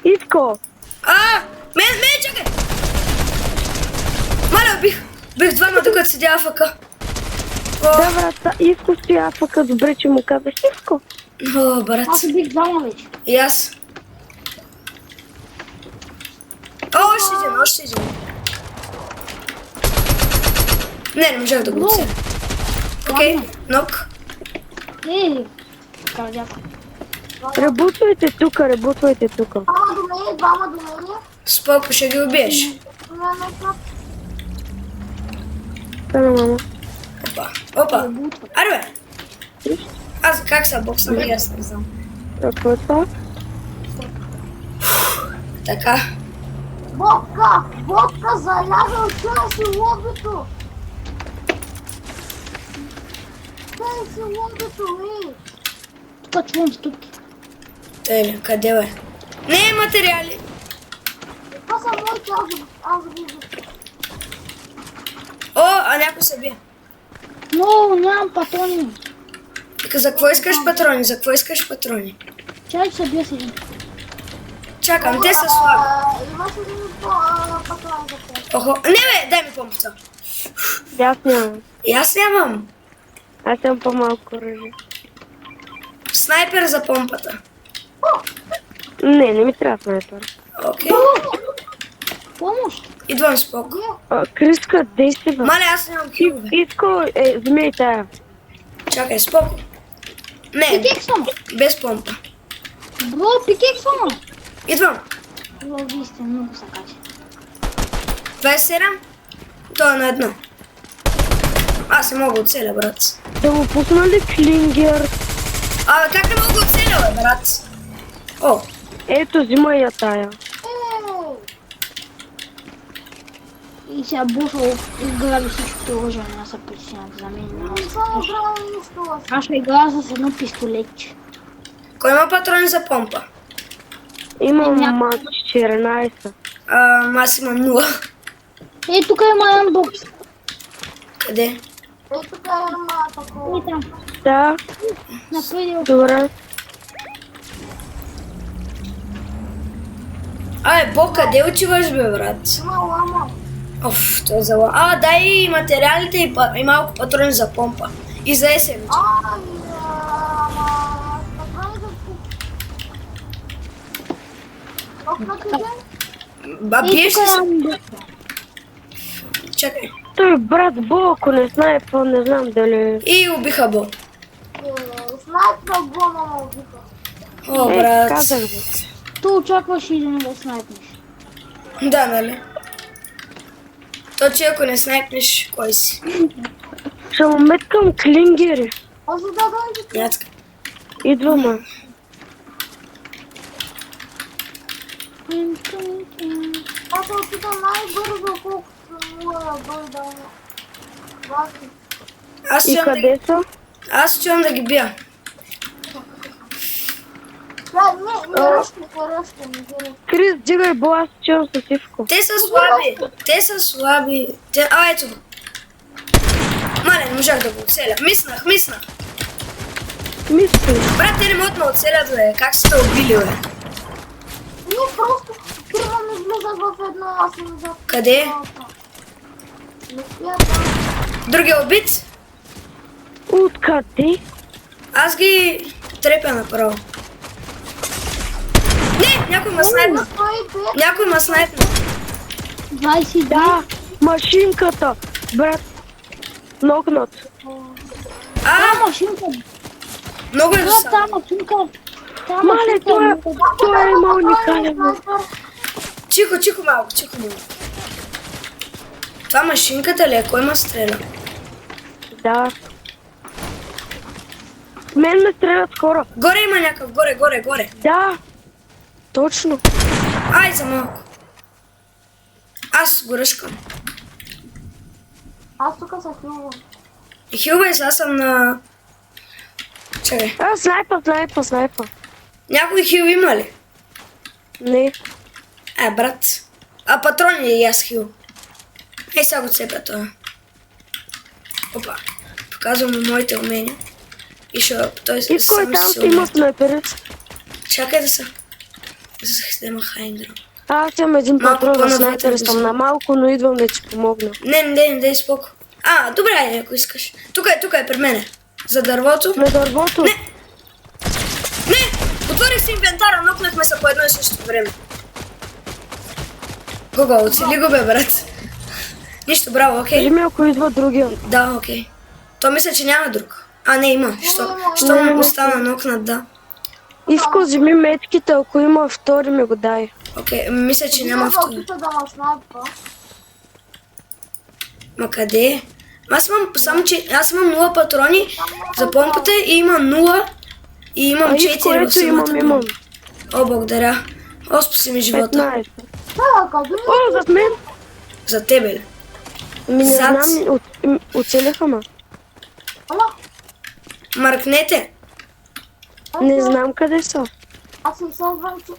Иско! Мен, чакай! Маля, бих двама докато седя АФК. Да, брат, Иско си АФК, добре, че му казах Иско. О, брат. Аз бих двама вече. И аз. Още един. Не можах да го оцеля. Окей, нок. Кардяк. Ребутвайте тука. Двама до мене. Споко, ще ги убиеш. Стана, мама. Опа. Аре бе. Аз как са боксам, аз не знам. Какво е това? Така. Водка, залязал чуя си лобито. Чуя си лобито, Тука чувам стъпки. Тъй, къде бе? Не, материали. Това са моите, аз виждам. А някой се бие. Но, нямам патрони. За какво искаш патрони? Чай се бия с един. Чакам, те са слаби. Имаш един патрон за теб. Охо, не бе, дай ми помпата. Аз нямам. И аз нямам. Аз имам по-малко оръжие. Снайпер за помпата. Не ми трябва снайпер. Окей. Помощ. Идвам споко. Криска, дей си, бе. Маля, аз нямам килове. Иско, вземи и тая. Чакай, споко. Не, Пикек съм. без помпа. Бро, пикек съм. Идвам. Бро, вие сте много сакачи. 27. То е на едно. Аз не мога оцеля, брат. Да му пусна ли клингер? Абе, как не мога оцеля, бе, брат? О, Ето, взима я тая. И сега Бушо изграби всичкото оръжие на съпричината за мен. Аз ще играя с едно пистолетче. кой има патрони за помпа? Имам мак 14. Аз имам 0. Тук има един бокс. Къде? Тук има такова. И там. Да, Напреди от... добре. Абе, Бог, къде отиваш, бе, брат? Има лама. Оф, той е за лама. Дай и материалите и малко патрони за помпа. И за есен. Биеш ли се? Чакай. Той брат Бо, ако не знае, не знам дали... И убиха Бо. Снайпна бома ме убиха. О, брат. Казах, бе. Ти очакваш и да не го снайпнеш. Да, нали? То, че ако не снайпнеш, кой си? Ще му меткам клингери. Може да дойдете. Яцка. Идваме. Аз се опитам най-бързо, колкото мога да дойда. И къде са? Аз чувам да ги бия. Не ръште, не дирай. Крис, дигай Бо, аз чувам с Ивко. Те са слаби. Ето го. Мале, не можах да го оцеля. Миснах. Мисли. Брат, те не могат да ме оцелят, бе. Как сте убили, бе? Ние просто първо ми влизат в едно, аз съм за... Къде? Не спя там. Другия убит? Откъде? Аз ги трепя направо. Не, някой ма снайпна. Някой ма снайпна. 22. Да, машинката. Брат, нокнат. Машинка. Много е Та досадно. машинка. Мале, той е има уникален. Чихо малко. Това машинката ли е? Кой ма стреля? Да. Мен ме стрелят хора. Горе има някакъв, горе. Да. Точно. Ай, за малко. Аз го ръшкам. Аз тук са хилвам. Хилбай, аз съм на... Чакай. Снайпа. Някой хил има ли? Не. Брат. Патрони и аз хил. Ей, сега го цепя това. Опа. Показвам му моите умения. И ще... Той И кой съм там силен. има снайпери? Чакай да са. Система Хайнграм. Аз имам един Малко патрон за по-навътре снайпер, го съм на малко, но идвам да ти помогна. Не, споко. Добре, айде, ако искаш. Тук е при мене. За дървото. На дървото. Не! Отворих си инвентара, нокнахме се по едно и също време. Гого, оцели го бе, брат. Нищо, браво, окей. Кажи ми, ако идва другия. Да, окей. То мисля, че няма друг. Не има. Що Не, му не. остана нокнат, да. Искал, вземи метките, ако има втори ми го дай. Окей, мисля, че няма втори. Опита да ма снайпа. Ма къде? Аз имам 0 патрони за помпата и има 0 и имам 4 в което самата имам. помпа. О, благодаря. О, спаси ми живота. 15. Къде О, зад мен. За тебе ли? Ми не Зад. знам, оцелиха ме. Ала, Маркнете. Не знам къде са. аз се изследвам, че...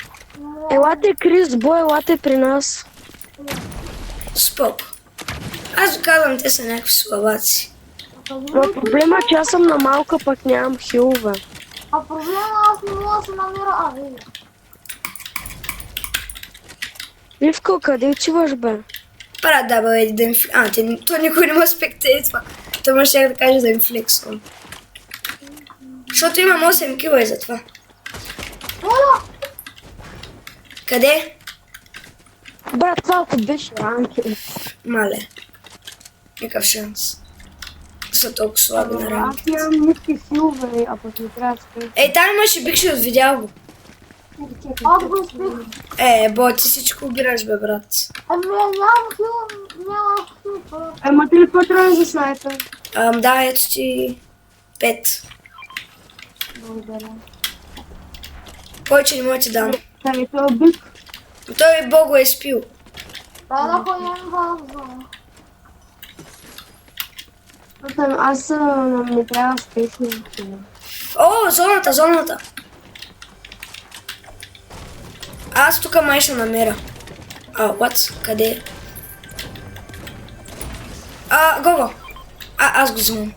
Елате, Крис, бой, елате при нас. Споко. Аз ви казвам, те са някакви слабаци. Но проблема е, че аз съм на малка, пък нямам хилове. А проблема аз не мога да се намеря. Види. Ливка, къде отиваш, бе? Пара да бъде да им то никой не ме спектейтва. То може да каже да им флексвам. Защото имам 8 кила и затова. Оля! Къде? Брат, това ако беше ранки. Мале. Никакъв шанс. Са толкова слаби на Аз ранг. нямам никакви хилове, а пък не трябва да спеш. Ей, там имаше бикшот, видял го. Аз го изпих. Бо, ти всичко убираш, бе, брат. Нямам хил. Ама ти ли патрон за снайпер? Да, ето ти 5. Благодаря. Повече не мога да ти дам. Дай, това е бик. Той Бог е спил. Дай да ходим в зона. Аз ми трябва спешно. О, зоната. Аз тук май ще намеря. What? Къде е? Гого. Аз го взимам.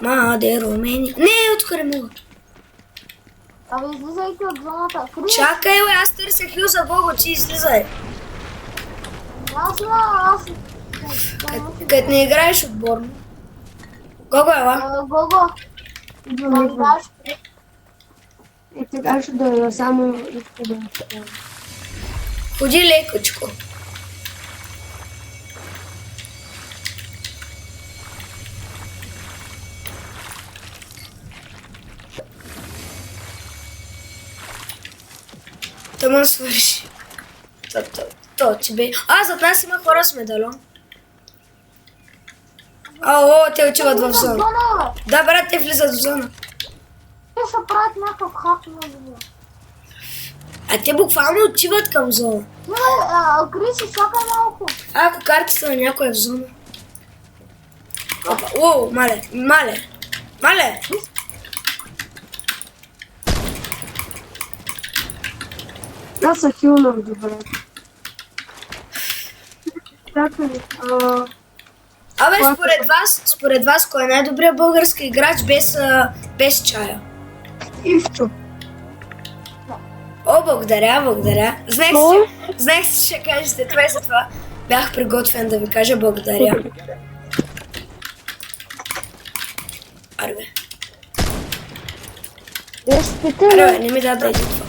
Маде, Румени. Не, откъде не мога. Абе, излизайте от зоната. Крис, Чакай, бе, аз търся хил за Гого, ти излизай. аз... Като не играеш отборно. Гого, ела. Гого, Идвам. даш. И сега ще дойда, само иска да ме. Ходи лекочко. Тъмън свърши. То ти бе. Зад нас има хора с медальон. Те отиват в зона. Да, брат, те влизат в зона. Те ще правят някакъв хак на зона. Те буквално отиват към зона. Крис, чакай малко. Ако картата на някой е в зона. Опа, мале. Аз съм хилнах добре. Чакай, според вас, кой е най-добрият български играч без чая? Ивчо. О, благодаря. Знаех си, ще кажете това и затова бях приготвен да ви кажа благодаря. Арбе, не ми даде да едитва.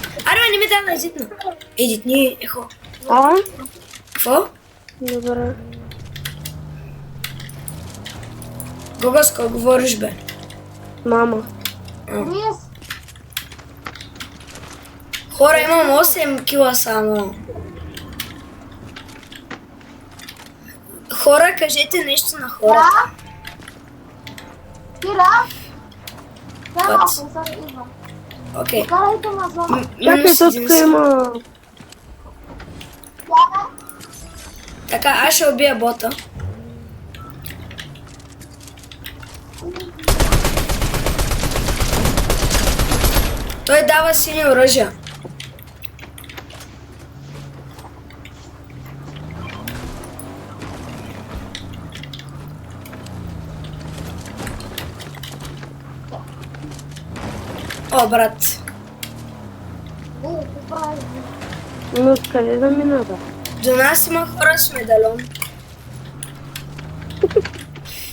Не ми даде да едитна. Едитни, ехо. Какво? Добре. Гого, с кой говориш, бе? Мама. Крис, Хора, имам 8 кила само. Хора, кажете нещо на хората. Кира. Тя What? малко, сега идвам. Окей. Карайте на зона. Чакай, тук има... Така, аз ще убия бота. Той дава сини оръжия. О, брат. Но откъде да мина, бе? До нас има хора с медальон.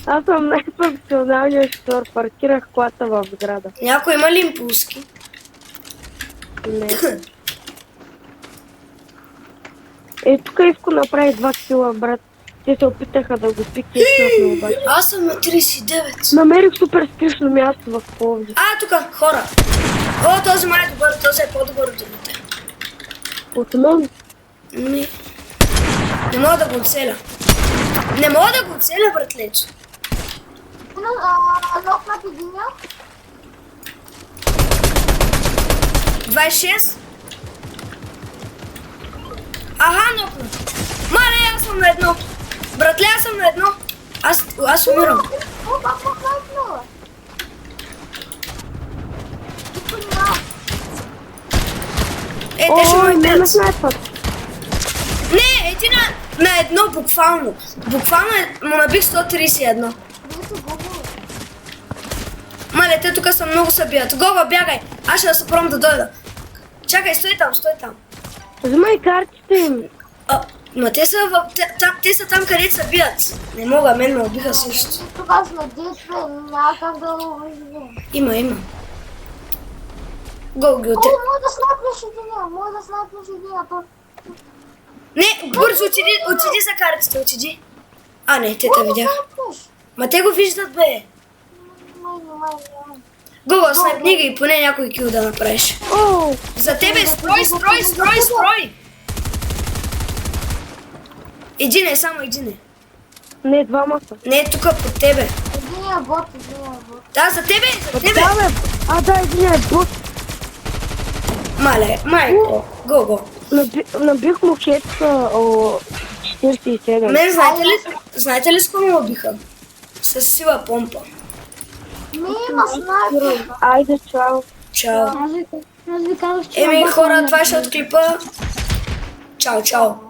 Аз съм най-професионалният шофьор. Паркирах колата в сграда. Някой има ли импулски? Не. Тук Ивко направи 2 кила, брат. Те се опитаха да го пикнат, обаче. Аз съм на 39. Намерих супер скучно място в Пловдив. Тук, хора. О, този май е добър, този е по-добър от другите. От мен. Не мога да го оцеля. Не мога да го оцеля, братлече. Нокнат единия. 26. Нокнат. Мале, аз съм на едно. Братле, аз съм на едно. Аз умирам. Те ще ме не убият. снайпът. Не, един на едно, буквално. Буквално му набих 131. Мале, те тук са много се бият. Гога, бягай. Аз ще да се пробвам да дойда. Чакай, стой там. Взимай картите им. Ма те са там, където се бият. Не мога, мен ме убиха също. Тук аз на детстве, няма как да го въживам. Има. Го ги Може да снайпнеш единия, Не, бързо, отиди за картите, отиди. Не, те видях. Ма те го виждат, бе. Гого, снайпни ги и поне някой кил да направиш. За тебе, строй! Само един е. Не, двама са. Не, тук под тебе. Единия бот. Да, за тебе. Да, един е бот. Мале, майко, Гого. Набих му хед 47. Мен знаете ли с кого ме убиха? С сила помпа. Има снайпер. Айде, чао. Чао. Аз ви казах, че... Хора, това ще от клипа. Чао.